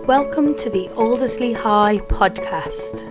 Welcome to the Aldersley Podcast.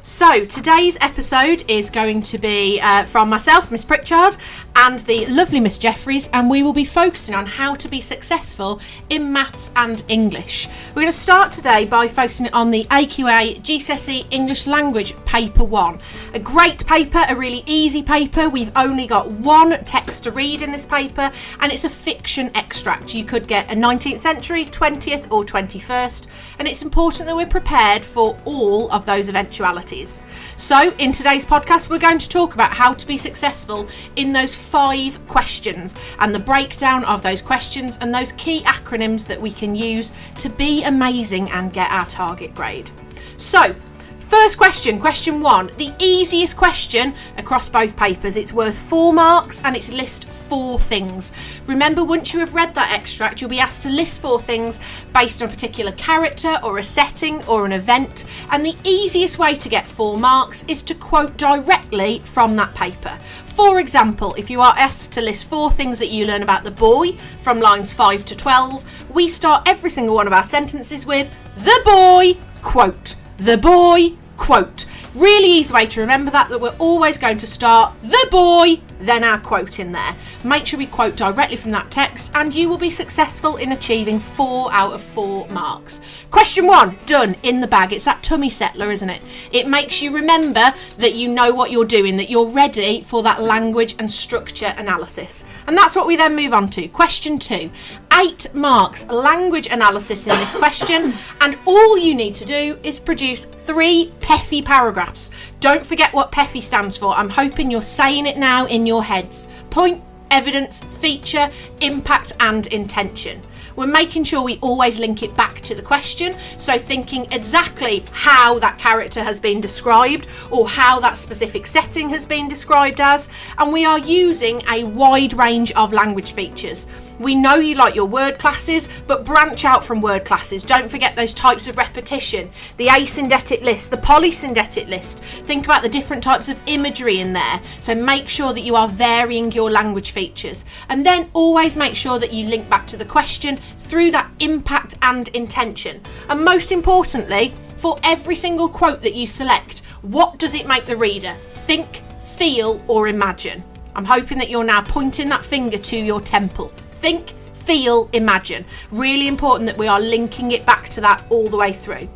So today's episode is going to be from myself, Miss Pritchard, and the lovely Miss Jeffries, and we will be focusing on how to be successful in maths and English. We're going to start today by focusing on the AQA GCSE English Language Paper 1. A great paper, a really easy paper. We've only got one text to read in this paper, and it's a fiction extract. You could get a 19th century, 20th or 21st, and it's important that we're prepared for all of those eventualities. So in today's podcast, we're going to talk about how to be successful in those 5 questions and the breakdown of those questions and those key acronyms that we can use to be amazing and get our target grade. So first question, question 1, the easiest question across both papers. It's worth 4 marks and it's list 4 things. Remember, once you have read that extract, you'll be asked to list 4 things based on a particular character or a setting or an event, and the easiest way to get 4 marks is to quote directly from that paper. For example, if you are asked to list 4 things that you learn about the boy from lines 5 to 12, we start every single one of our sentences with the boy, quote. The boy, quote. Really easy way to remember that we're always going to start the boy, then our quote in there. Make sure we quote directly from that text and you will be successful in achieving 4 out of 4 marks. Question 1, done, in the bag. It's that tummy settler, isn't it? It makes you remember that you know what you're doing, that you're ready for that language and structure analysis. And that's what we then move on to. Question 2, 8 marks, language analysis in this question, and all you need to do is produce 3 PEFI paragraphs. Don't forget what PEFI stands for. I'm hoping you're saying it now in your heads. Point, evidence, feature, impact and intention. We're making sure we always link it back to the question, so thinking exactly how that character has been described or how that specific setting has been described as, and we are using a wide range of language features. We know you like your word classes, but branch out from word classes. Don't forget those types of repetition, the asyndetic list, the polysyndetic list. Think about the different types of imagery in there. So make sure that you are varying your language features. And then always make sure that you link back to the question through that impact and intention. And most importantly, for every single quote that you select, what does it make the reader think, feel, or imagine? I'm hoping that you're now pointing that finger to your temple. Think, feel, imagine. Really important that we are linking it back to that all the way through.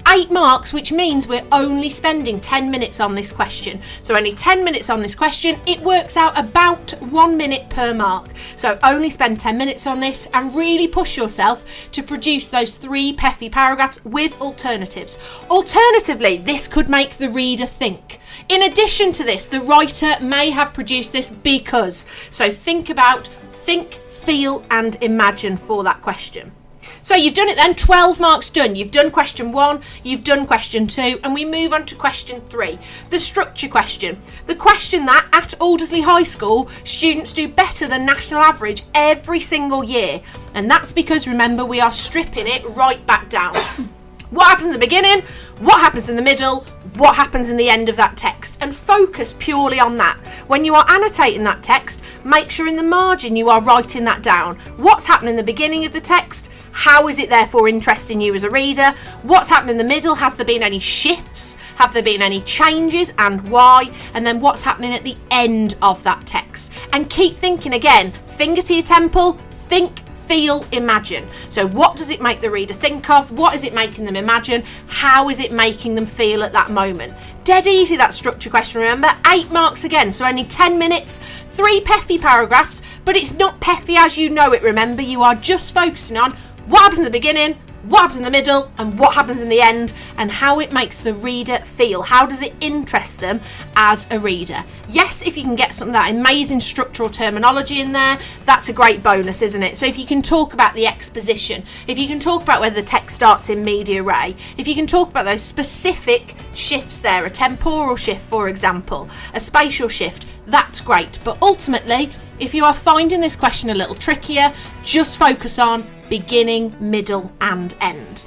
8 marks, which means we're only spending 10 minutes on this question. So only 10 minutes on this question, it works out about 1 minute per mark. So only spend 10 minutes on this and really push yourself to produce those 3 PEFI paragraphs with alternatives. Alternatively, this could make the reader think. In addition to this, the writer may have produced this because. So think, feel and imagine for that question. So you've done it then, 12 marks done. You've done question 1, you've done question 2, and we move on to question 3, the structure question. The question that at Aldersley High School, students do better than national average every single year. And that's because, remember, we are stripping it right back down. What happens in the beginning, what happens in the middle, what happens in the end of that text, and focus purely on that. When you are annotating that text, make sure in the margin you are writing that down. What's happening in the beginning of the text? How is it therefore interesting you as a reader? What's happened in the middle? Has there been any shifts? Have there been any changes, and why? And then what's happening at the end of that text? And keep thinking again, finger to your temple, think, feel, imagine. So what does it make the reader think of? What is it making them imagine? How is it making them feel at that moment? Dead easy, that structure question, remember? 8 marks again, so only 10 minutes, 3 PEFI paragraphs, but it's not PEFI as you know it, remember? You are just focusing on what happens in the beginning, what happens in the middle and what happens in the end, and how it makes the reader feel. How does it interest them as a reader? Yes, if you can get some of that amazing structural terminology in there, that's a great bonus, isn't it? So if you can talk about the exposition, if you can talk about whether the text starts in media res, if you can talk about those specific shifts there, a temporal shift, for example, a spatial shift, that's great. But ultimately, if you are finding this question a little trickier, just focus on beginning, middle and end.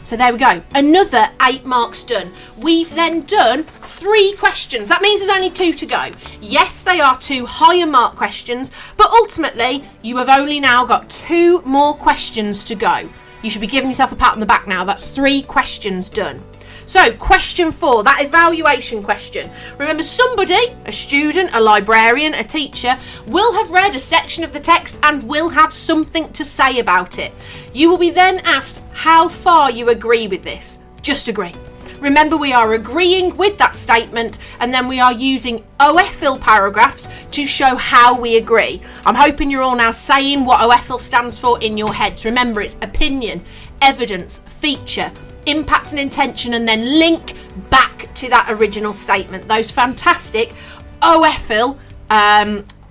So there we go, another 8 marks done. We've then done 3 questions. That means there's only 2 to go. Yes, they are 2 higher mark questions, but ultimately you have only now got 2 more questions to go. You should be giving yourself a pat on the back now. That's 3 questions done. So question 4, that evaluation question. Remember, somebody, a student, a librarian, a teacher, will have read a section of the text and will have something to say about it. You will be then asked how far you agree with this. Just agree. Remember, we are agreeing with that statement, and then we are using OFIL paragraphs to show how we agree. I'm hoping you're all now saying what OFIL stands for in your heads. Remember, it's opinion, evidence, feature, impact and intention, and then link back to that original statement. Those fantastic OFIL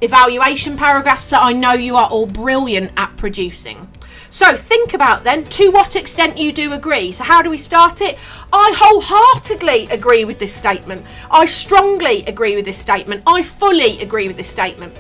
evaluation paragraphs that I know you are all brilliant at producing. So think about then to what extent you do agree. So how do we start it? I wholeheartedly agree with this statement. I strongly agree with this statement. I fully agree with this statement.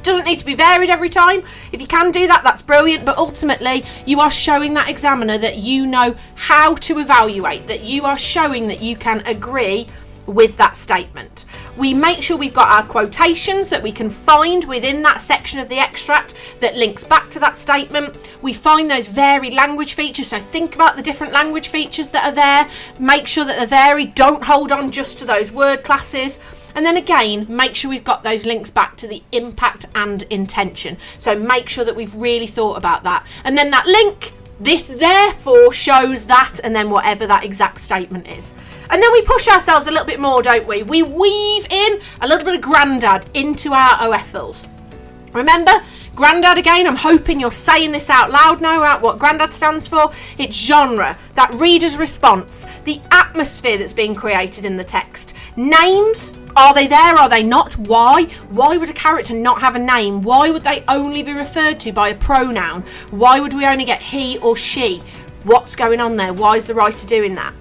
Doesn't need to be varied every time. If you can do that, that's brilliant. But ultimately, you are showing that examiner that you know how to evaluate, that you are showing that you can agree with that statement. We make sure we've got our quotations that we can find within that section of the extract that links back to that statement. We find those varied language features, so think about the different language features that are there. Make sure that they're varied. Don't hold on just to those word classes. And then again, make sure we've got those links back to the impact and intention. So make sure that we've really thought about that. And then that link, this therefore shows that, and then whatever that exact statement is. And then we push ourselves a little bit more, don't we? We weave in a little bit of grandad into our OFLs. Remember, grandad again, I'm hoping you're saying this out loud now, out what grandad stands for. It's genre, that reader's response, the atmosphere that's being created in the text. Names, are they there, are they not? Why? Why would a character not have a name? Why would they only be referred to by a pronoun? Why would we only get he or she? What's going on there? Why is the writer doing that?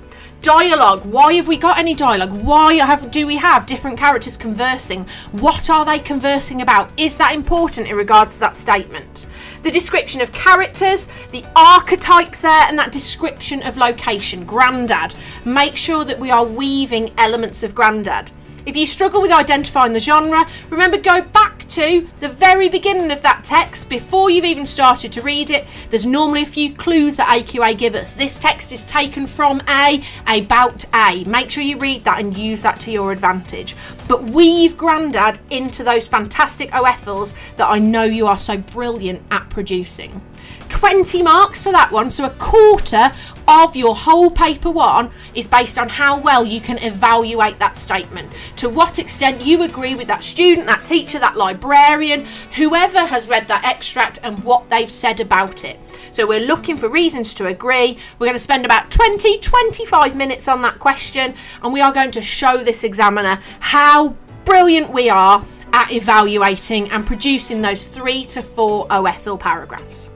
Dialogue, why have we got any dialogue? Why do we have different characters conversing? What are they conversing about? Is that important in regards to that statement? The description of characters, the archetypes there, and that description of location, grandad. Make sure that we are weaving elements of grandad. If you struggle with identifying the genre, remember, go back to the very beginning of that text before you've even started to read it. There's normally a few clues that AQA give us. This text is taken from A, about A. Make sure you read that and use that to your advantage. But weave grandad into those fantastic OFLs that I know you are so brilliant at producing. 20 marks for that one, so a quarter of your whole paper 1 is based on how well you can evaluate that statement, to what extent you agree with that student, that teacher, that librarian, whoever has read that extract and what they've said about it. So we're looking for reasons to agree. We're going to spend about 20-25 minutes on that question, and we are going to show this examiner how brilliant we are at evaluating and producing those 3 to 4 OFL paragraphs.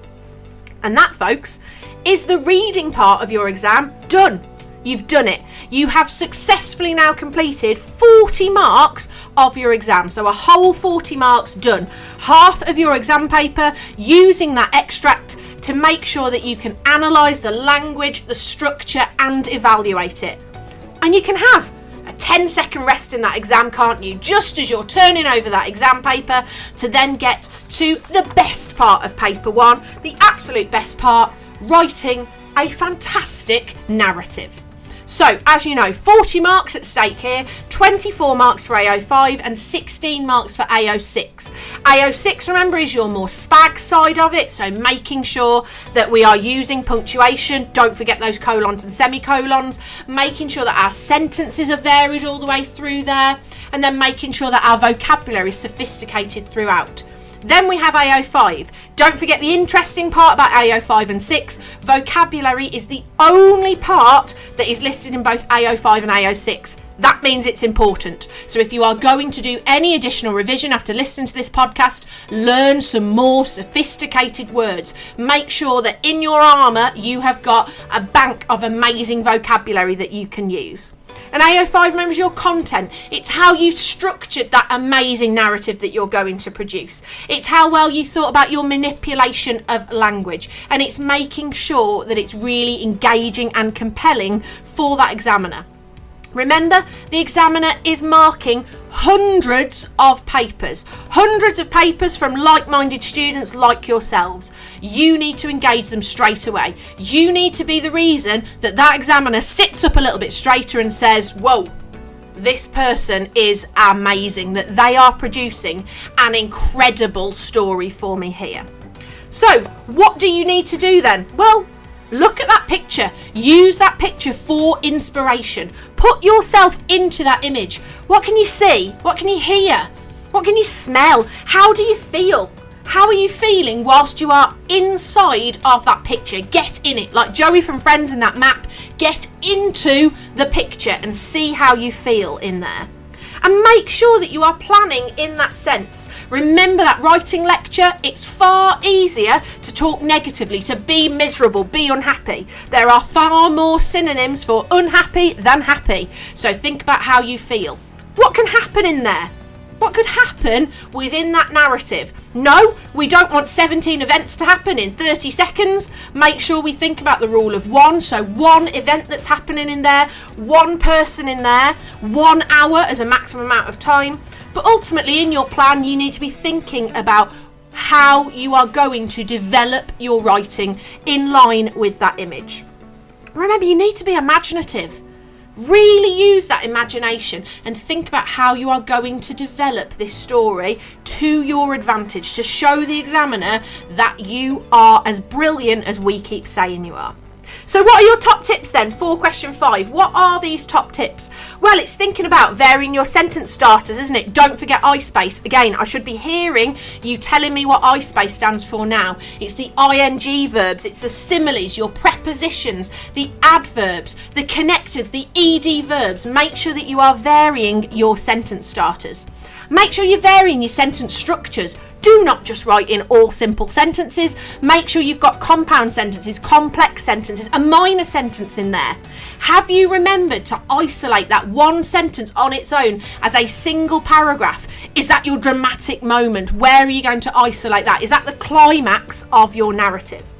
And that, folks, is the reading part of your exam done. You've done it. You have successfully now completed 40 marks of your exam. So a whole 40 marks done. Half of your exam paper using that extract to make sure that you can analyse the language, the structure, and evaluate it. And you can have a 10-second rest in that exam, can't you? Just as you're turning over that exam paper to then get to the best part of paper 1, the absolute best part, writing a fantastic narrative. So, as you know, 40 marks at stake here, 24 marks for AO5 and 16 marks for AO6. AO6, remember, is your more spag side of it, so making sure that we are using punctuation, don't forget those colons and semicolons, making sure that our sentences are varied all the way through there, and then making sure that our vocabulary is sophisticated throughout. Then we have AO5. Don't forget the interesting part about AO5 and 6. Vocabulary is the only part that is listed in both AO5 and AO6. That means it's important. So if you are going to do any additional revision after listening to this podcast, learn some more sophisticated words. Make sure that in your armour you have got a bank of amazing vocabulary that you can use. And AO5, remember, is your content. It's how you structured that amazing narrative that you're going to produce. It's how well you thought about your manipulation of language. And it's making sure that it's really engaging and compelling for that examiner. Remember, the examiner is marking hundreds of papers from like-minded students like yourselves. You need to engage them straight away. You need to be the reason that examiner sits up a little bit straighter and says, whoa, this person is amazing, that they are producing an incredible story for me here. So what do you need to do then? Well, look at that picture. Use that picture for inspiration. Put yourself into that image. What can you see? What can you hear? What can you smell? How do you feel? How are you feeling whilst you are inside of that picture? Get in it. Like Joey from Friends in that map. Get into the picture and see how you feel in there. And make sure that you are planning in that sense. Remember that writing lecture, it's far easier to talk negatively, to be miserable, be unhappy. There are far more synonyms for unhappy than happy. So think about how you feel. What can happen in there? What could happen within that narrative? No, we don't want 17 events to happen in 30 seconds. Make sure we think about the rule of one. So one event that's happening in there, one person in there, 1 hour as a maximum amount of time. But ultimately in your plan, you need to be thinking about how you are going to develop your writing in line with that image. Remember, you need to be imaginative. Really use that imagination and think about how you are going to develop this story to your advantage, to show the examiner that you are as brilliant as we keep saying you are. So what are your top tips then for question 5? What are these top tips? Well, it's thinking about varying your sentence starters, isn't it? Don't forget I space. Again, I should be hearing you telling me what I space stands for now. It's the ing verbs, it's the similes, your prepositions, the adverbs, the connectives, the ed verbs. Make sure that you are varying your sentence starters. Make sure you're varying your sentence structures. Do not just write in all simple sentences. Make sure you've got compound sentences, complex sentences, a minor sentence in there. Have you remembered to isolate that one sentence on its own as a single paragraph? Is that your dramatic moment? Where are you going to isolate that? Is that the climax of your narrative?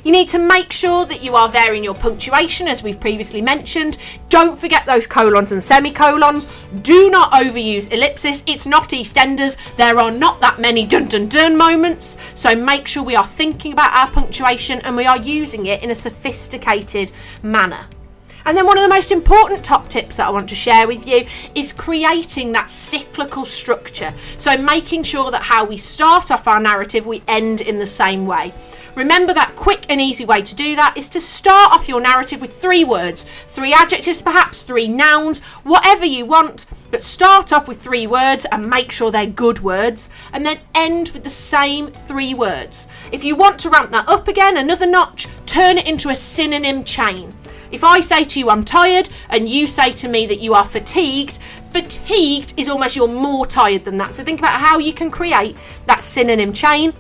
You need to make sure that you are varying your punctuation, as we've previously mentioned. Don't forget those colons and semicolons. Do not overuse ellipsis. It's not EastEnders. There are not that many dun-dun-dun moments. So make sure we are thinking about our punctuation and we are using it in a sophisticated manner. And then one of the most important top tips that I want to share with you is creating that cyclical structure. So making sure that how we start off our narrative, we end in the same way. Remember that quick and easy way to do that is to start off your narrative with 3 words, 3 adjectives perhaps, 3 nouns, whatever you want, but start off with 3 words and make sure they're good words, and then end with the same 3 words. If you want to ramp that up again, another notch, turn it into a synonym chain. If I say to you, I'm tired, and you say to me that you are fatigued, fatigued is almost you're more tired than that. So think about how you can create that synonym chain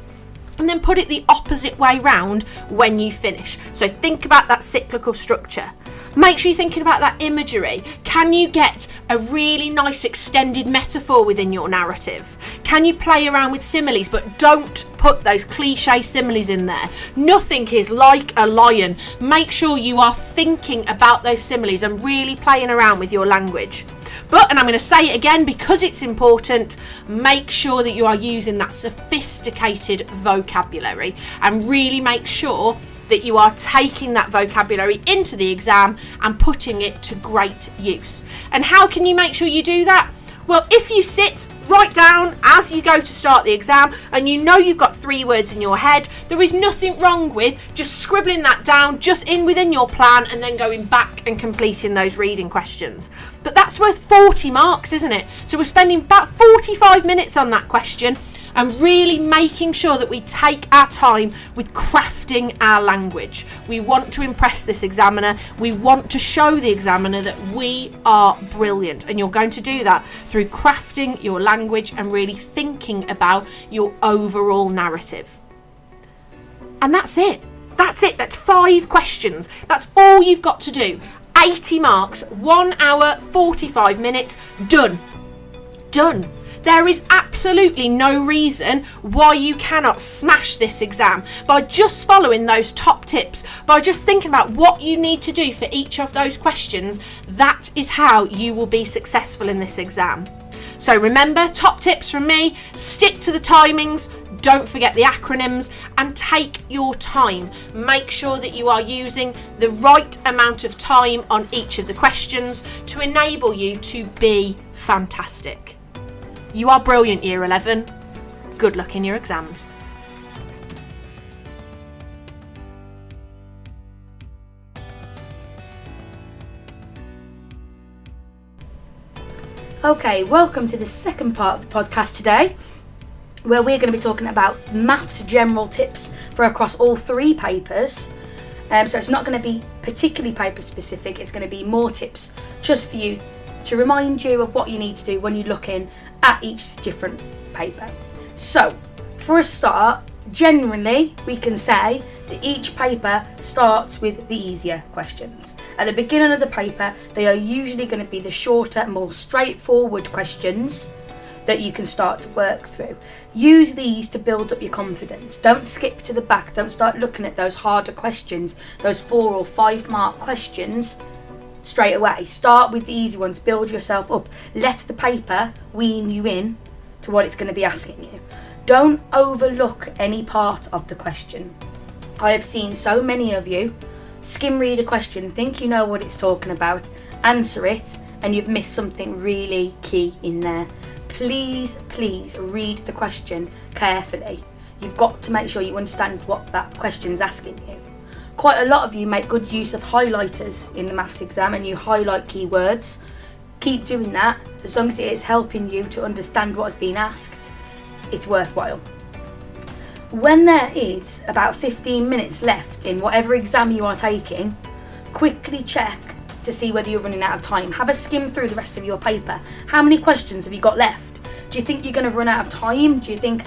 and then put it the opposite way round when you finish. So think about that cyclical structure. Make sure you're thinking about that imagery. Can you get a really nice extended metaphor within your narrative? Can you play around with similes, but don't put those cliche similes in there? Nothing is like a lion. Make sure you are thinking about those similes and really playing around with your language. But, and I'm going to say it again because it's important, make sure that you are using that sophisticated vocabulary and really make sure that you are taking that vocabulary into the exam and putting it to great use. And how can you make sure you do that? Well, if you sit right down as you go to start the exam and you know you've got 3 words in your head, there is nothing wrong with just scribbling that down just in within your plan and then going back and completing those reading questions. But that's worth 40 marks, isn't it? So we're spending about 45 minutes on that question. and really making sure that we take our time with crafting our language. We want to impress this examiner. We want to show the examiner that we are brilliant, and you're going to do that through crafting your language and really thinking about your overall narrative. And that's it. That's 5 questions. That's all you've got to do. 80 marks, 1 hour, 45 minutes, done. There is absolutely no reason why you cannot smash this exam by just following those top tips, by just thinking about what you need to do for each of those questions. That is how you will be successful in this exam. So remember, top tips from me: stick to the timings, don't forget the acronyms, and take your time. Make sure that you are using the right amount of time on each of the questions to enable you to be fantastic. You are brilliant, Year 11. Good luck in your exams. Okay, welcome to the second part of the podcast today, where we're going to be talking about maths general tips for across all 3 papers. So it's not going to be particularly paper specific, it's going to be more tips just for you to remind you of what you need to do when you're looking at each different paper. So, for a start, generally we can say that each paper starts with the easier questions. At the beginning of the paper, they are usually going to be the shorter, more straightforward questions that you can start to work through. Use these to build up your confidence. Don't skip to the back. Don't start looking at those harder questions, those 4 or 5 mark questions straight away. Start with the easy ones. Build yourself up. Let the paper wean you in to what it's going to be asking you. Don't overlook any part of the question. I have seen so many of you skim read a question, think you know what it's talking about, answer it, and you've missed something really key in there. Please read the question carefully. You've got to make sure you understand what that question's asking you. Quite a lot of you make good use of highlighters in the maths exam and you highlight keywords. Keep doing that. As long as it is helping you to understand what is being asked, it's worthwhile. When there is about 15 minutes left in whatever exam you are taking, quickly check to see whether you're running out of time. Have a skim through the rest of your paper. How many questions have you got left? Do you think you're going to run out of time? Do you think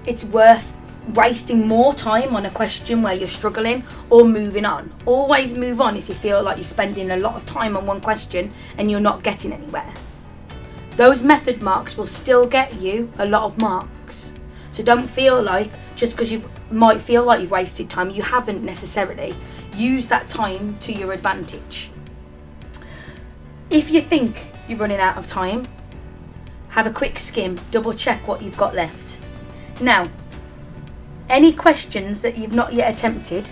it's worth wasting more time on a question where you're struggling, or moving on? Always move on if you feel like you're spending a lot of time on one question and you're not getting anywhere. Those method marks will still get you a lot of marks. So don't feel like just because you might feel like you've wasted time, you haven't necessarily. Use that time to your advantage. If you think you're running out of time, have a quick skim, double check what you've got left. Now, any questions that you've not yet attempted,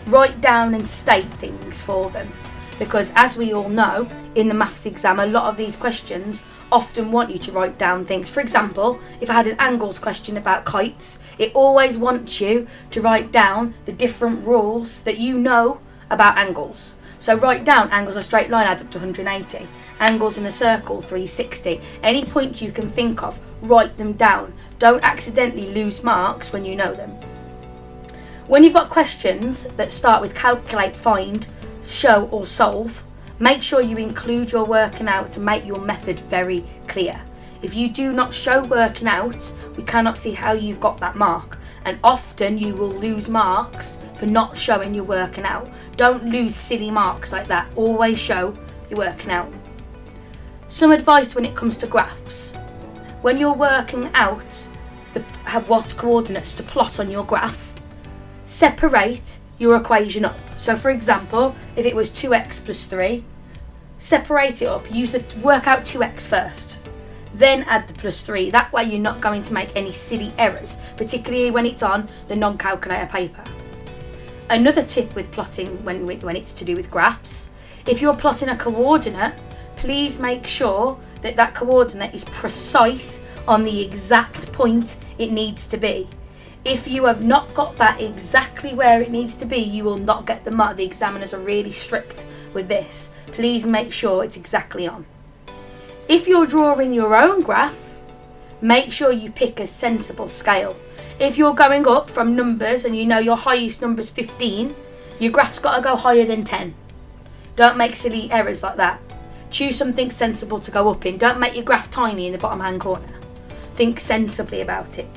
write down and state things for them. Because as we all know, in the maths exam, a lot of these questions often want you to write down things. For example, if I had an angles question about kites, it always wants you to write down the different rules that you know about angles. So write down angles a straight line add up to 180, angles in a circle 360. Any point you can think of, write them down. Don't accidentally lose marks when you know them. When you've got questions that start with calculate, find, show or solve, make sure you include your working out to make your method very clear. If you do not show working out, we cannot see how you've got that mark, and often you will lose marks for not showing your working out. Don't lose silly marks like that. Always show your working out. Some advice when it comes to graphs. When you're working out what coordinates to plot on your graph, separate your equation up. So for example, if it was 2x plus 3, separate it up. Work out 2x first, then add the plus 3. That way you're not going to make any silly errors, particularly when it's on the non-calculator paper. Another tip with plotting when it's to do with graphs, if you're plotting a coordinate, please make sure that that coordinate is precise on the exact point it needs to be. If you have not got that exactly where it needs to be, you will not get the mark. The examiners are really strict with this. Please make sure it's exactly on. If you're drawing your own graph, Make sure you pick a sensible scale. If you're going up from numbers and you know your highest number is 15, your graph's got to go higher than 10. Don't make silly errors like that. Choose something sensible to go up in. Don't make your graph tiny in the bottom hand corner. Think sensibly about it.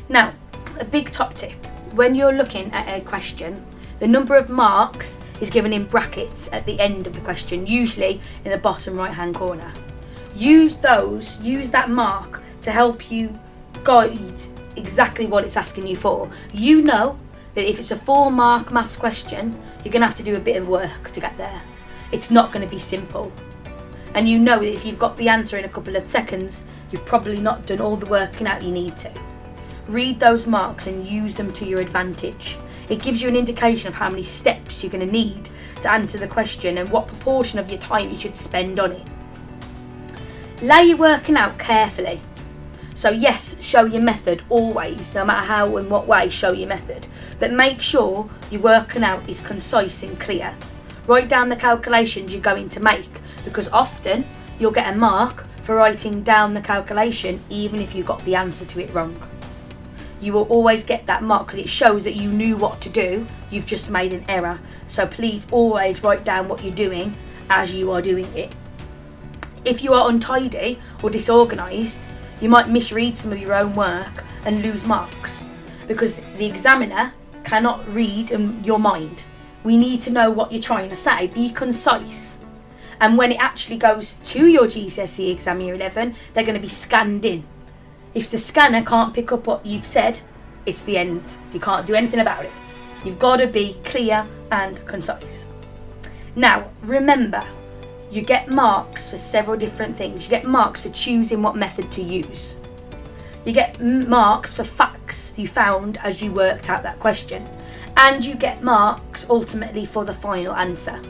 Now, a big top tip. When you're looking at a question, the number of marks is given in brackets at the end of the question, usually in the bottom right hand corner. Use that mark to help you guide exactly what it's asking you for. You know that if it's a 4-mark maths question, you're going to have to do a bit of work to get there. It's not going to be simple. And you know that if you've got the answer in a couple of seconds, you've probably not done all the working out you need to. Read those marks and use them to your advantage. It gives you an indication of how many steps you're going to need to answer the question and what proportion of your time you should spend on it. Lay your working out carefully. So yes, show your method always, no matter how and what way, show your method. But make sure your working out is concise and clear. Write down the calculations you're going to make, because often you'll get a mark for writing down the calculation even if you got the answer to it wrong. You will always get that mark because it shows that you knew what to do, you've just made an error. So please always write down what you're doing as you are doing it. If you are untidy or disorganised, you might misread some of your own work and lose marks, because the examiner cannot read your mind. We need to know what you're trying to say. Be concise. And when it actually goes to your GCSE exam year 11, they're going to be scanned in. If the scanner can't pick up what you've said, it's the end. You can't do anything about it. You've got to be clear and concise. Now, remember, you get marks for several different things. You get marks for choosing what method to use. You get marks for facts you found as you worked out that question. And you get marks ultimately for the final answer.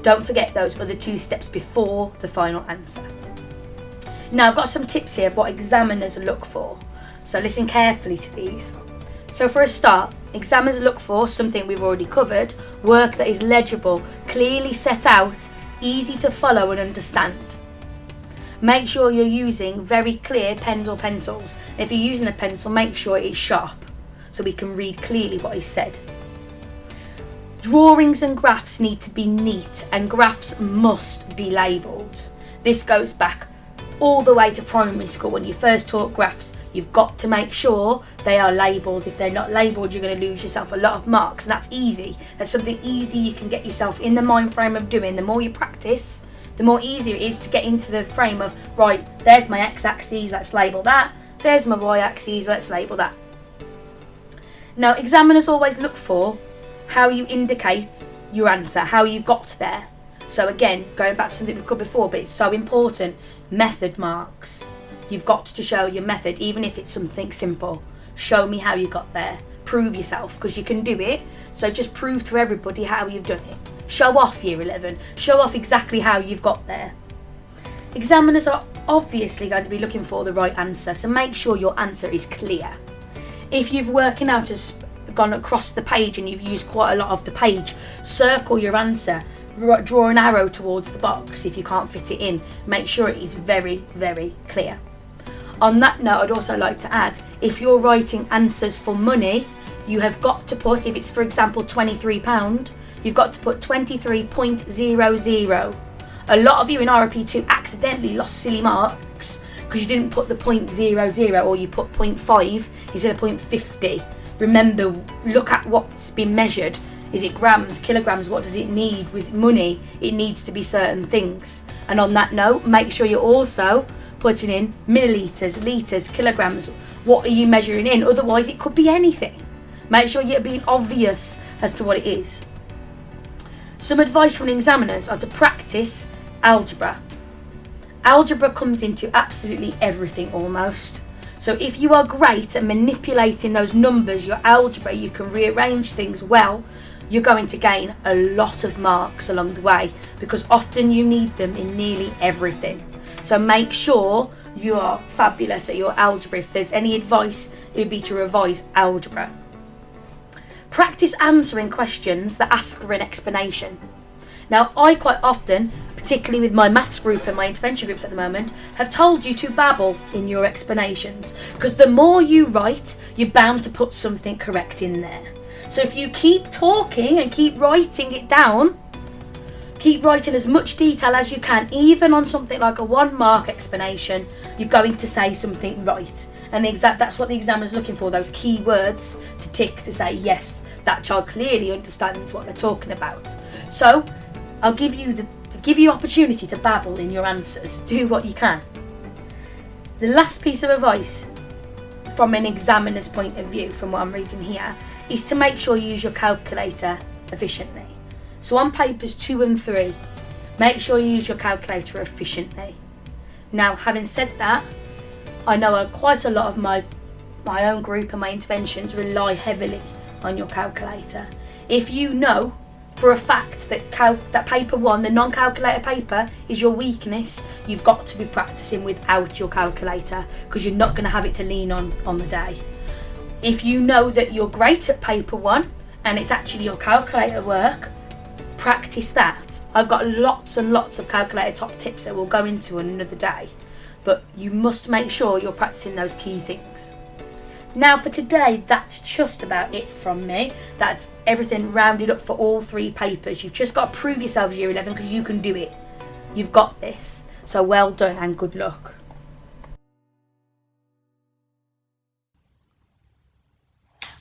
Don't forget those other 2 steps before the final answer. Now, I've got some tips here of what examiners look for. So listen carefully to these. So for a start, examiners look for something we've already covered: work that is legible, clearly set out, easy to follow and understand. Make sure you're using very clear pens or pencils. If you're using a pencil, make sure it's sharp so we can read clearly what is said. Drawings and graphs need to be neat, and graphs must be labelled. This goes back all the way to primary school. When you first taught graphs, you've got to make sure they are labelled. If they're not labelled, you're going to lose yourself a lot of marks, and that's easy. That's something easy you can get yourself in the mind frame of doing. The more you practice, the more easier it is to get into the frame of, right, there's my x-axis, let's label that. There's my y-axis, let's label that. Now, examiners always look for how you indicate your answer, how you got there. So again, going back to something we've covered before, but it's so important, method marks. You've got to show your method, even if it's something simple. Show me how you got there. Prove yourself, because you can do it. So just prove to everybody how you've done it. Show off year 11. Show off exactly how you've got there. Examiners are obviously going to be looking for the right answer, so make sure your answer is clear. If you've working out has gone across the page and you've used quite a lot of the page, circle your answer. Draw an arrow towards the box if you can't fit it in. Make sure it is very, very clear. On that note, I'd also like to add, if you're writing answers for money, you have got to put, if it's for example £23, you've got to put 23.00. A lot of you in RP2 accidentally lost silly marks because you didn't put the 0.00 or you put 0.5 instead of 0.50. Remember, look at what's been measured. Is it grams, kilograms? What does it need? With money, it needs to be certain things. And on that note, make sure you're also putting in millilitres, litres, kilograms. What are you measuring in? Otherwise, it could be anything. Make sure you're being obvious as to what it is. Some advice from examiners are to practice algebra. Algebra comes into absolutely everything almost. So if you are great at manipulating those numbers, your algebra, you can rearrange things well, you're going to gain a lot of marks along the way, because often you need them in nearly everything. So make sure you are fabulous at your algebra. If there's any advice, it would be to revise algebra. Practice answering questions that ask for an explanation. Now, I quite often, particularly with my maths group and my intervention groups at the moment, have told you to babble in your explanations, because the more you write, you're bound to put something correct in there. So if you keep talking and keep writing it down, keep writing as much detail as you can, even on something like a 1 mark explanation, you're going to say something right. And that's what the examiner's looking for, those key words to tick to say, yes, that child clearly understands what they're talking about. So I'll give you opportunity to babble in your answers. Do what you can. The last piece of advice from an examiner's point of view, from what I'm reading here, is to make sure you use your calculator efficiently. So on papers 2 and 3, make sure you use your calculator efficiently. Now, having said that, I know quite a lot of my own group and my interventions rely heavily on your calculator. If you know for a fact that paper 1, the non-calculator paper, is your weakness, you've got to be practicing without your calculator, because you're not going to have it to lean on the day. If you know that you're great at paper 1 and it's actually your calculator work, practice that. I've got lots and lots of calculator top tips that we'll go into on another day, but you must make sure you're practicing those key things. Now for today, that's just about it from me. That's everything rounded up for all 3 papers. You've just got to prove yourselves year 11, because you can do it. You've got this. So well done and good luck.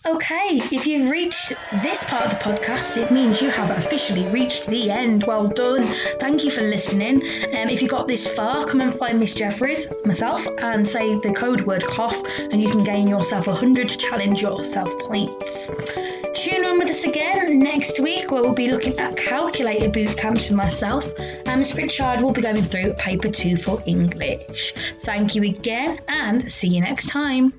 Okay, if you've reached this part of the podcast, it means you have officially reached the end. Well done. Thank you for listening. If you got this far, come and find Miss Jeffries, myself, and say the code word cough, and you can gain yourself 100 challenge yourself points. Tune in with us again next week, where we'll be looking at calculator boot camps with myself, and Miss Pritchard will be going through paper 2 for English. Thank you again, and see you next time.